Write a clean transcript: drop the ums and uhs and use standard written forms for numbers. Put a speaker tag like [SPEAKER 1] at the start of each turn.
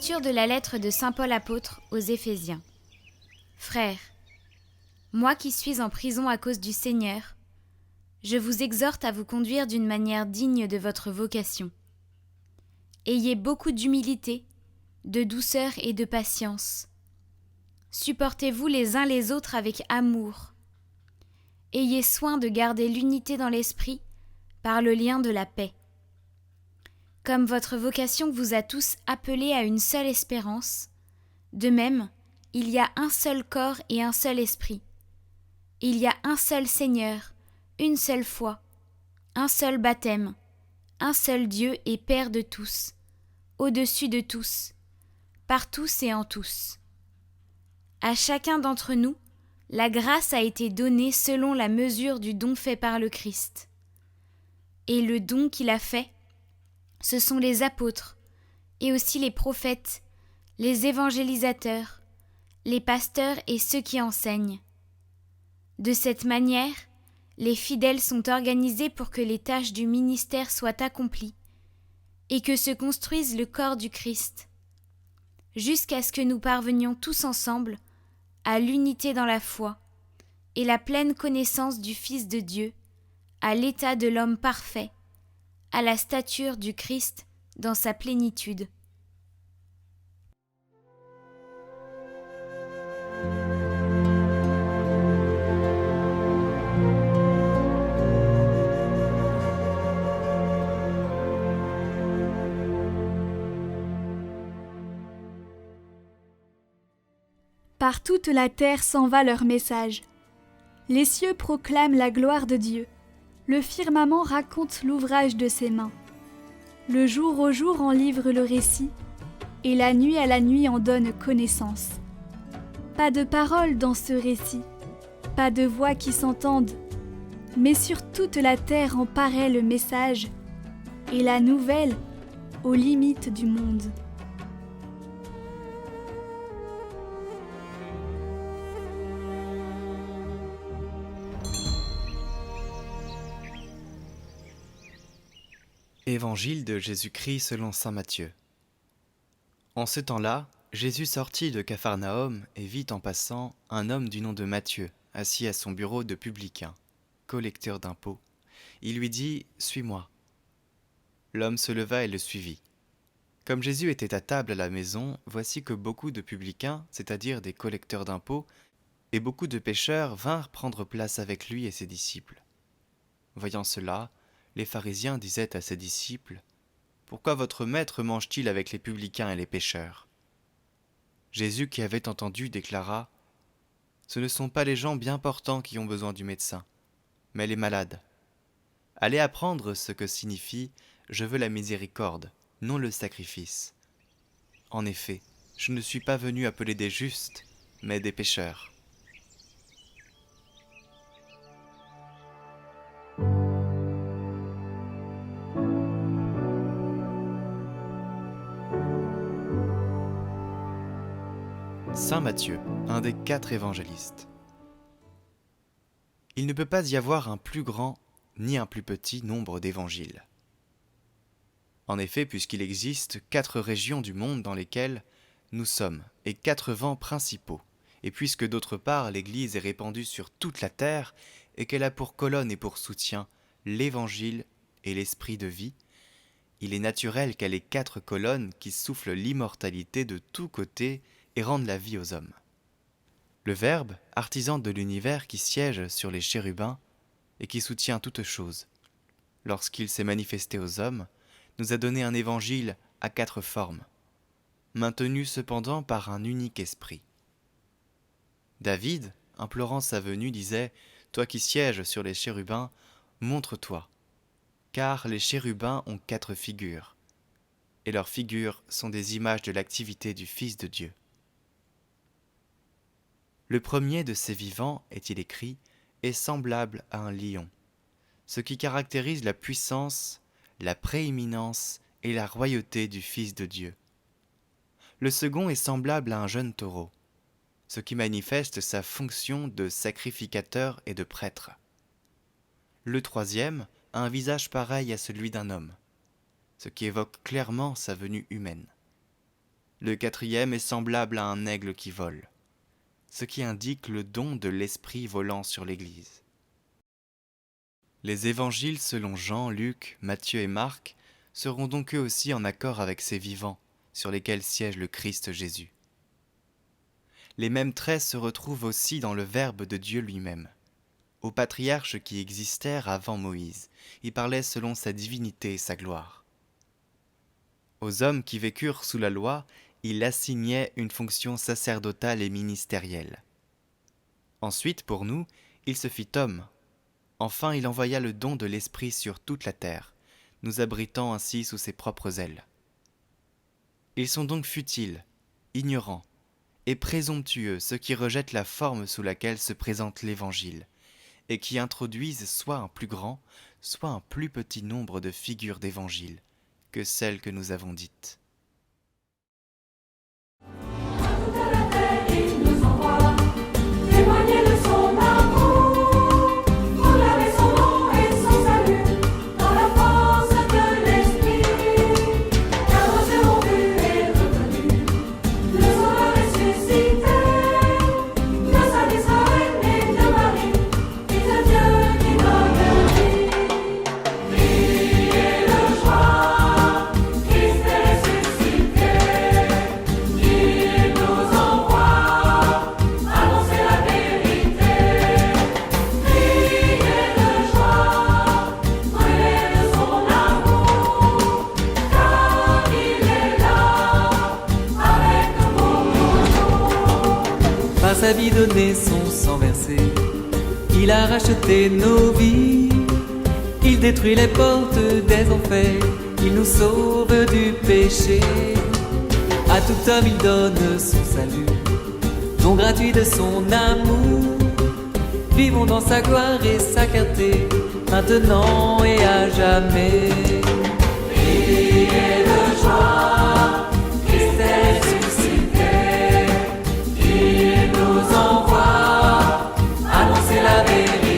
[SPEAKER 1] Lecture de la lettre de saint Paul apôtre aux Éphésiens. Frères, moi qui suis en prison à cause du Seigneur, je vous exhorte à vous conduire d'une manière digne de votre vocation. Ayez beaucoup d'humilité, de douceur et de patience. Supportez-vous les uns les autres avec amour. Ayez soin de garder l'unité dans l'esprit par le lien de la paix. Comme votre vocation vous a tous appelés à une seule espérance, de même, il y a un seul corps et un seul esprit. Il y a un seul Seigneur, une seule foi, un seul baptême, un seul Dieu et Père de tous, au-dessus de tous, par tous et en tous. À chacun d'entre nous, la grâce a été donnée selon la mesure du don fait par le Christ. Et le don qu'il a fait, ce sont les apôtres, et aussi les prophètes, les évangélisateurs, les pasteurs et ceux qui enseignent. De cette manière, les fidèles sont organisés pour que les tâches du ministère soient accomplies et que se construise le corps du Christ, jusqu'à ce que nous parvenions tous ensemble à l'unité dans la foi et la pleine connaissance du Fils de Dieu, à l'état de l'homme parfait, à la stature du Christ dans sa plénitude.
[SPEAKER 2] Par toute la terre s'en va leur message. Les cieux proclament la gloire de Dieu. Le firmament raconte l'ouvrage de ses mains. Le jour au jour en livre le récit, et la nuit à la nuit en donne connaissance. Pas de paroles dans ce récit, pas de voix qui s'entendent, mais sur toute la terre en paraît le message, et la nouvelle aux limites du monde.
[SPEAKER 3] Évangile de Jésus-Christ selon saint Matthieu. En ce temps-là, Jésus sortit de Capharnaüm et vit en passant un homme du nom de Matthieu, assis à son bureau de publicain, collecteur d'impôts. Il lui dit « Suis-moi ». L'homme se leva et le suivit. Comme Jésus était à table à la maison, voici que beaucoup de publicains, c'est-à-dire des collecteurs d'impôts, et beaucoup de pécheurs vinrent prendre place avec lui et ses disciples. Voyant cela, les pharisiens disaient à ses disciples : « Pourquoi votre maître mange-t-il avec les publicains et les pécheurs ?» Jésus, qui avait entendu, déclara : « Ce ne sont pas les gens bien portants qui ont besoin du médecin, mais les malades. Allez apprendre ce que signifie « Je veux la miséricorde, non le sacrifice ». En effet, je ne suis pas venu appeler des justes, mais des pécheurs. » Saint Matthieu, un des 4 évangélistes. Il ne peut pas y avoir un plus grand ni un plus petit nombre d'évangiles. En effet, puisqu'il existe 4 régions du monde dans lesquelles nous sommes, et 4 vents principaux, et puisque d'autre part l'Église est répandue sur toute la terre, et qu'elle a pour colonne et pour soutien l'Évangile et l'Esprit de vie, il est naturel qu'elle ait 4 colonnes qui soufflent l'immortalité de tous côtés et rendent la vie aux hommes. Le Verbe, artisan de l'univers qui siège sur les chérubins et qui soutient toutes choses, lorsqu'il s'est manifesté aux hommes, nous a donné un évangile à 4 formes, maintenu cependant par un unique esprit. David, implorant sa venue, disait : « Toi qui sièges sur les chérubins, montre-toi, car les chérubins ont 4 figures, et leurs figures sont des images de l'activité du Fils de Dieu. » Le premier de ces vivants, est-il écrit, est semblable à un lion, ce qui caractérise la puissance, la prééminence et la royauté du Fils de Dieu. Le second est semblable à un jeune taureau, ce qui manifeste sa fonction de sacrificateur et de prêtre. Le troisième a un visage pareil à celui d'un homme, ce qui évoque clairement sa venue humaine. Le quatrième est semblable à un aigle qui vole, ce qui indique le don de l'Esprit volant sur l'Église. Les évangiles selon Jean, Luc, Matthieu et Marc seront donc eux aussi en accord avec ces vivants sur lesquels siège le Christ Jésus. Les mêmes traits se retrouvent aussi dans le Verbe de Dieu lui-même. Aux patriarches qui existèrent avant Moïse, il parlait selon sa divinité et sa gloire. Aux hommes qui vécurent sous la loi, il assignait une fonction sacerdotale et ministérielle. Ensuite, pour nous, il se fit homme. Enfin, il envoya le don de l'Esprit sur toute la terre, nous abritant ainsi sous ses propres ailes. Ils sont donc futiles, ignorants et présomptueux ceux qui rejettent la forme sous laquelle se présente l'Évangile, et qui introduisent soit un plus grand, soit un plus petit nombre de figures d'évangile que celles que nous avons dites.
[SPEAKER 4] Par sa vie donnée, son sang versé, il a racheté nos vies. Il détruit les portes des enfers, il nous sauve du péché. À tout homme il donne son salut, don gratuit de son amour. Vivons dans sa gloire et sa clarté, maintenant et à jamais. Priez de joie, Christ est ressuscité. Il nous envoie annoncer la vérité.